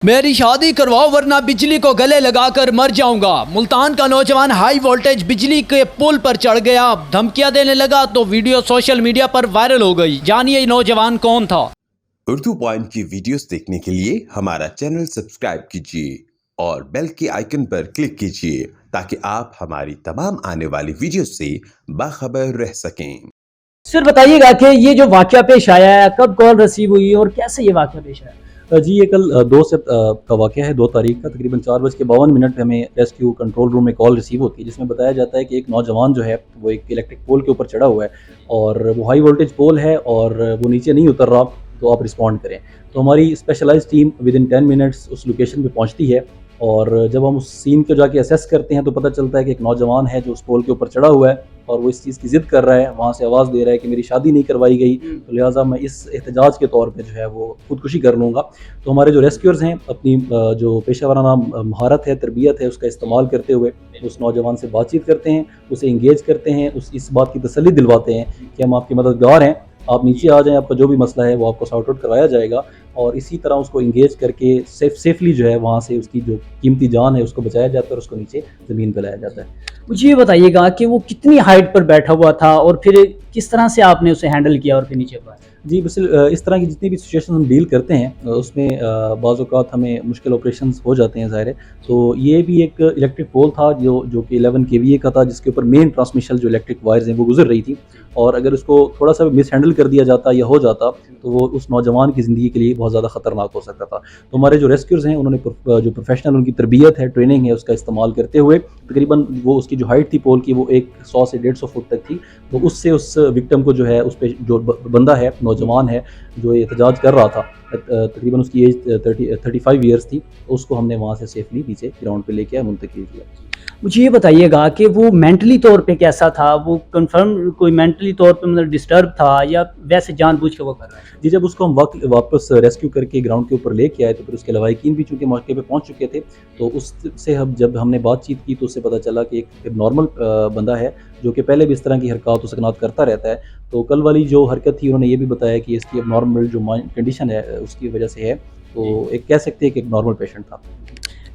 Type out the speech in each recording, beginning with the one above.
میری شادی کرواؤ ورنہ بجلی کو گلے لگا کر مر جاؤں گا۔ ملتان کا نوجوان ہائی وولٹیج بجلی کے پل پر چڑھ گیا، دھمکیاں دینے لگا تو ویڈیو سوشل میڈیا پر وائرل ہو گئی۔ جانیے نوجوان کون تھا۔ اردو پوائنٹ کی ویڈیوز دیکھنے کے لیے ہمارا چینل سبسکرائب کیجیے اور بیل کے آئیکن پر کلک کیجیے تاکہ آپ ہماری تمام آنے والی ویڈیوز سے باخبر رہ سکیں۔ سر بتائیے گا کہ یہ جو واقعہ پیش آیا ہے، کب کال ریسیو ہوئی اور کیسے یہ واقعہ پیش آیا؟ جی یہ کل 2 کا واقعہ ہے، 2 تاریخ کا تقریباً 4:52 پہ ہمیں ریسکیو کنٹرول روم میں کال ریسیو ہوتی ہے، جس میں بتایا جاتا ہے کہ ایک نوجوان جو ہے وہ ایک الیکٹرک پول کے اوپر چڑھا ہوا ہے اور وہ ہائی وولٹیج پول ہے اور وہ نیچے نہیں اتر رہا، تو آپ رسپونڈ کریں۔ تو ہماری اسپیشلائز ٹیم ودن 10 منٹس اس لوکیشن پہ پہنچتی ہے اور جب ہم اس سین کو جا کے اسیس کرتے ہیں تو پتہ چلتا ہے کہ ایک نوجوان ہے جو اس پول کے اوپر چڑھا ہوا ہے اور وہ اس چیز کی ضد کر رہا ہے، وہاں سے آواز دے رہا ہے کہ میری شادی نہیں کروائی گئی، تو لہٰذا میں اس احتجاج کے طور پہ جو ہے وہ خودکشی کر لوں گا۔ تو ہمارے جو ریسکیورز ہیں اپنی جو پیشہ ورانہ مہارت ہے، تربیت ہے، اس کا استعمال کرتے ہوئے اس نوجوان سے بات چیت کرتے ہیں، اسے انگیج کرتے ہیں، اس بات کی تسلی دلواتے ہیں کہ ہم آپ کے مددگار ہیں، آپ نیچے آ جائیں، آپ کا جو بھی مسئلہ ہے وہ آپ کو سارٹ آؤٹ کروایا جائے گا، اور اسی طرح اس کو انگیج کر کے سیفلی جو ہے وہاں سے اس کی جو قیمتی جان ہے اس کو بچایا جاتا ہے اور اس کو نیچے زمین پہ لایا جاتا ہے۔ مجھے یہ بتائیے گا کہ وہ کتنی ہائٹ پر بیٹھا ہوا تھا اور پھر کس طرح سے آپ نے اسے ہینڈل کیا اور پھر نیچے پایا؟ جی بس اس طرح کی جتنی بھی سچویشن ہم ڈیل کرتے ہیں اس میں بعض اوقات ہمیں مشکل آپریشنز ہو جاتے ہیں ظاہر ہے، تو یہ بھی ایک الیکٹرک پول تھا جو کہ 11 kVA کا تھا، جس کے اوپر مین ٹرانسمیشن جو الیکٹرک وائرز ہیں وہ گزر رہی تھی، اور اگر اس کو تھوڑا سا مس ہینڈل کر دیا جاتا یا ہو جاتا تو وہ اس نوجوان کی زندگی کے لیے بہت زیادہ خطرناک ہو سکتا تھا۔ تو ہمارے جو ریسکیورز ہیں انہوں نے جو پروفیشنل ان کی تربیت ہے، ٹریننگ ہے، اس کا استعمال کرتے ہوئے تقریباً وہ اس کی جو ہائٹ تھی پول کی وہ 100 سے 150 فٹ تک تھی، تو اس سے اس وکٹم کو جو ہے اس پہ جو بندہ ہے، نوجوان ہے جو یہ احتجاج کر رہا تھا، تقریباً اس کی ایج 35 ایئرس تھی، اس کو ہم نے وہاں سے سیفلی نیچے گراؤنڈ پہ لے کے منتقل کیا۔ مجھے یہ بتائیے گا کہ وہ مینٹلی طور پہ کیسا تھا؟ وہ کنفرم کوئی مینٹلی طور پہ مطلب ڈسٹرب تھا یا ویسے جان بوجھ کے وہ کر رہا ہے؟ جی جب اس کو ہم واپس ریسکیو کر کے گراؤنڈ کے اوپر لے کے آئے تو پھر اس کے لواحقین بھی چونکہ موقع پہ پہنچ چکے تھے، تو اس سے جب ہم نے بات چیت کی تو اس سے پتہ چلا کہ ایک نارمل بندہ ہے جو کہ پہلے بھی اس طرح کی حرکات و سکنات کرتا رہتا ہے، تو کل والی جو حرکت تھی انہوں نے یہ بھی بتایا کہ اس کی اب نارمل جو کنڈیشن ہے اس کی وجہ سے ہے، تو ایک کہہ سکتے ہیں کہ ایک نارمل پیشنٹ تھا۔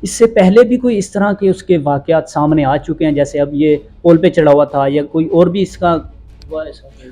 اس سے پہلے بھی کوئی اس طرح کے اس کے واقعات سامنے آ چکے ہیں، جیسے اب یہ پول پہ چڑھا ہوا تھا، یا کوئی اور بھی اس کا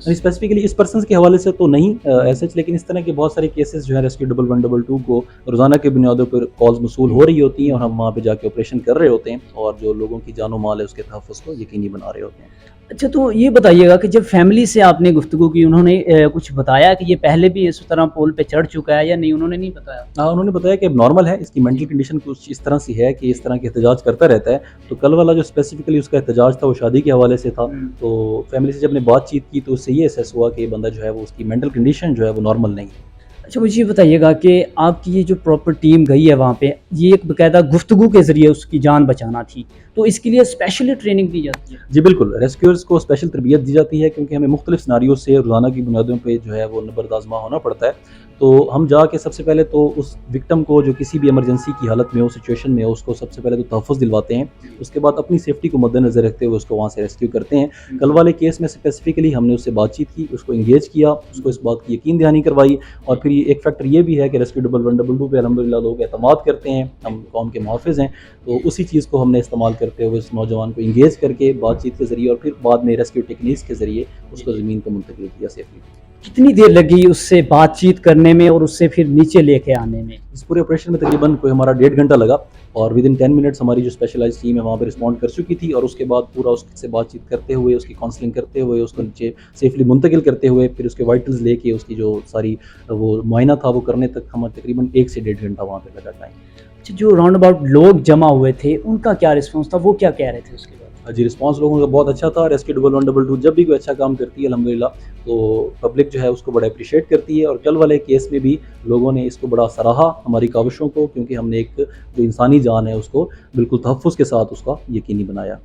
اسپیسیفکلی اس پرسنس کے حوالے سے تو نہیں ایسا، لیکن اس طرح کے بہت سارے کیسز جو ہے ریسکیو 1122 کو روزانہ کے بنیادوں پر کالز موصول ہو رہی ہوتی ہیں اور ہم وہاں پہ جا کے آپریشن کر رہے ہوتے ہیں اور جو لوگوں کی جان و مال ہے اس کے تحفظ کو یقینی بنا رہے ہوتے ہیں۔ اچھا، تو یہ بتائیے گا کہ جب فیملی سے آپ نے گفتگو کی، انہوں نے کچھ بتایا کہ یہ پہلے بھی اس طرح پول پہ چڑھ چکا ہے یا نہیں؟ انہوں نے نہیں بتایا؟ ہاں انہوں نے بتایا کہ اب نارمل ہے، اس کی مینٹل کنڈیشن کچھ اس طرح سی ہے کہ اس طرح کے احتجاج کرتا رہتا ہے، تو کل والا جو اسپیسیفکلی اس کا احتجاج تھا وہ شادی کے حوالے سے تھا، تو فیملی سے جب نے بات چیت کی تو اس سے یہ اسیس ہوا کہ یہ بندہ جو ہے وہ اس کی مینٹل کنڈیشن جو ہے وہ نارمل نہیں ہے۔ اچھا، مجھے یہ بتائیے گا کہ آپ کی یہ جو پراپر ٹیم گئی ہے وہاں پہ، یہ ایک باقاعدہ گفتگو کے ذریعے اس کی جان بچانا تھی، تو اس کے لیے اسپیشلی ٹریننگ دی جاتی ہے؟ جی بالکل، ریسکیورز کو اسپیشل تربیت دی جاتی ہے کیونکہ ہمیں مختلف سیناریو سے روزانہ کی بنیادوں پہ جو ہے وہ نبرد آزما ہونا پڑتا ہے، تو ہم جا کے سب سے پہلے تو اس وکٹم کو جو کسی بھی ایمرجنسی کی حالت میں ہو، سچویشن میں ہو، اس کو سب سے پہلے تو تحفظ دلواتے ہیں، اس کے بعد اپنی سیفٹی کو مد نظر رکھتے ہوئے اس کو وہاں سے ریسکیو کرتے ہیں۔ کل والے کیس میں اسپیسیفکلی ہم نے اس سے بات چیت کی، اس کو انگیج کیا، اس کو اس بات کی یقین دہانی کروائی، اور پھر ایک فیکٹر یہ بھی ہے کہ ریسکیو 1122 پہ الحمدللہ لوگ اعتماد کرتے ہیں، ہم قوم کے محافظ ہیں، تو اسی چیز کو ہم نے استعمال کرتے ہوئے اس نوجوان کو انگیج کر کے بات چیت کے ذریعے اور پھر بعد میں ریسکیو ٹیکنیکس کے ذریعے اس کو زمین پہ منتقل کیا سیفلی۔ کتنی دیر لگی اس سے بات چیت کرنے میں اور اس سے پھر نیچے لے کے آنے میں؟ اس پورے آپریشن میں تقریباً کوئی ہمارا 1.5 گھنٹہ لگا، اور ودن 10 منٹس ہماری جو اسپیشلائز ٹیم ہے وہاں پہ رسپونڈ کر چکی تھی، اور اس کے بعد پورا اس سے بات چیت کرتے ہوئے، اس کی کاؤنسلنگ کرتے ہوئے، اس کو نیچے سیفلی منتقل کرتے ہوئے، پھر اس کے وائٹلز لے کے اس کی جو ساری وہ معائنہ تھا وہ کرنے تک ہمیں تقریباً 1 سے 1.5 گھنٹہ وہاں پہ لگا ٹائم۔ اچھا، جو راؤنڈ اباؤٹ لوگ جمع ہوئے تھے ان کا کیا رسپانس تھا؟ وہ کیا کہہ رہے تھے اس کے بعد؟ جی رسپانس لوگوں کا بہت اچھا تھا۔ ریسکیو 1122 جب بھی کوئی اچھا کام کرتی ہے الحمدللہ تو پبلک جو ہے اس کو بڑا اپریشیٹ کرتی ہے، اور کل والے کیس میں بھی لوگوں نے اس کو بڑا سراہا ہماری کاوشوں کو، کیونکہ ہم نے ایک جو انسانی جان ہے اس کو بالکل تحفظ کے ساتھ اس کا یقینی بنایا۔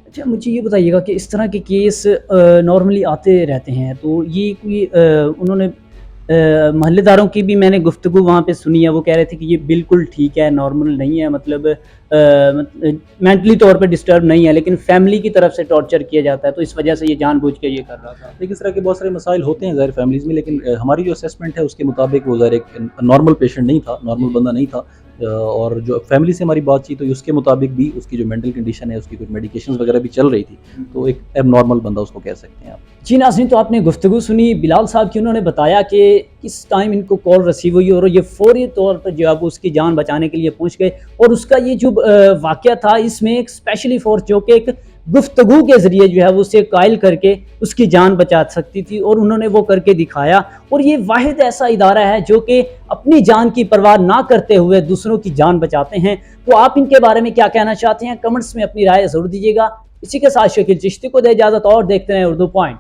اچھا، مجھے یہ بتائیے گا کہ اس طرح کے کیس نارملی آتے رہتے ہیں، تو یہ کوئی انہوں نے محلے داروں کی بھی میں نے گفتگو وہاں پہ سنی ہے، وہ کہہ رہے تھے کہ یہ بالکل ٹھیک ہے، نارمل نہیں ہے، مطلب مینٹلی طور پہ ڈسٹرب نہیں ہے، لیکن فیملی کی طرف سے ٹارچر کیا جاتا ہے، تو اس وجہ سے یہ جان بوجھ کے یہ کر رہا تھا۔ دیکھیے اس طرح کے بہت سارے مسائل ہوتے ہیں ظاہر فیملیز میں، لیکن ہماری جو اسیسمنٹ ہے اس کے مطابق وہ ظاہر ایک نارمل پیشنٹ نہیں تھا، نارمل بندہ نہیں تھا، اور جو فیملی سے ہماری بات چیت ہوئی اس کے مطابق بھی اس کی جو مینٹل کنڈیشن ہے، اس کی کچھ میڈیکیشنز وغیرہ بھی چل رہی تھی، تو ایک ایب نارمل بندہ اس کو کہہ سکتے ہیں آپ۔ جی ناظرین، تو آپ نے گفتگو سنی بلال صاحب کی، انہوں نے بتایا کہ کس ٹائم ان کو کال ریسیو ہوئی اور یہ فوری طور پر جو ہے وہ اس کی جان بچانے کے لیے پہنچ گئے، اور اس کا یہ جو واقعہ تھا اس میں ایک اسپیشلی فورس جو کہ ایک گفتگو کے ذریعے جو ہے وہ اسے قائل کر کے اس کی جان بچا سکتی تھی، اور انہوں نے وہ کر کے دکھایا، اور یہ واحد ایسا ادارہ ہے جو کہ اپنی جان کی پرواہ نہ کرتے ہوئے دوسروں کی جان بچاتے ہیں۔ تو آپ ان کے بارے میں کیا کہنا چاہتے ہیں؟ کمنٹس میں اپنی رائے ضرور دیجیے گا۔ اسی کے ساتھ شکیل چشتی کو دے اجازت، اور دیکھتے رہیں اردو پوائنٹ۔